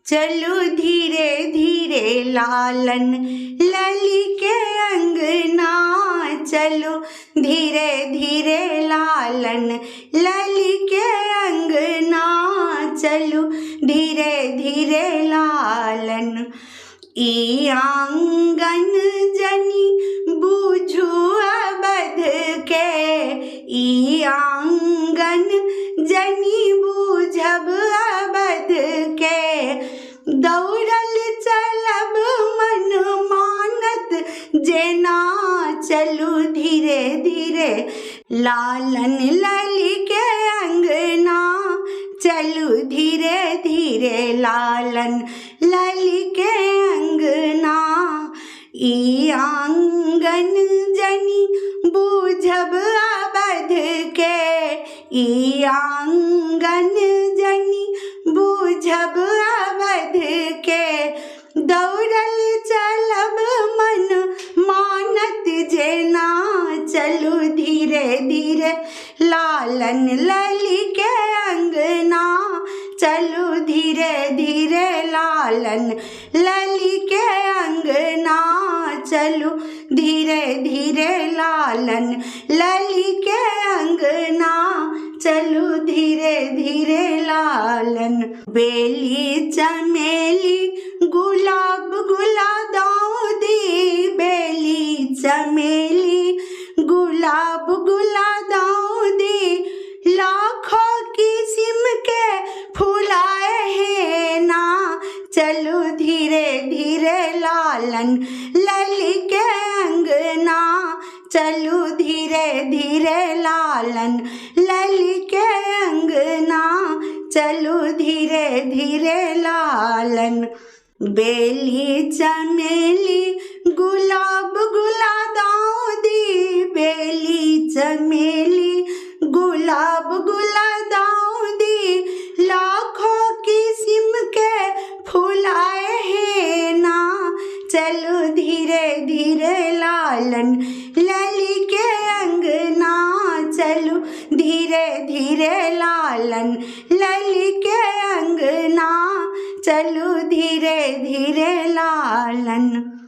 चलो धीरे धीरे लालन लली के अंगना, चलो धीरे धीरे लालन लली के अंगना, चलो धीरे धीरे लालन। ई आंगन जनी बूझू अबध के, ई आंगन जनी बूझब अबध के, दौड़ल चलब मन मानत जेना, चलू धीरे धीरे लालन लली के अंगना, चलू धीरे धीरे लालन लली के अंगना। ई आंगन जनी बूझब अबध के, ई आंगन जनी बूझब अबध के, दौड़ल चलब मन मानत जेना, चलू धीरे धीरे लालन लली के अंगना, चलू धीरे धीरे लालन लली के अंगना, चलू धीरे धीरे लालन लली के अंगना, चलू धीरे धीरे लालन। बेली चमेली गुलाब गुलादाउदी, बेली चमेली गुलाब गुलादाउदी, लाखों किस्म के फुलाए हैं ना, चलो धीरे धीरे लालन लली के अंगना, चलो धीरे धीरे लालन लली के अंगना, चलो धीरे धीरे लालन। बेली चमेली गुलाब गुलादाउदी, बेली चमेली गुलाब गुलादाउदी, लाखों किस्म के फुलाए हैं ना, चलो धीरे धीरे लालन लली के अंगना, चलो धीरे धीरे लालन लली के अंगना, चलो धीरे धीरे लालन।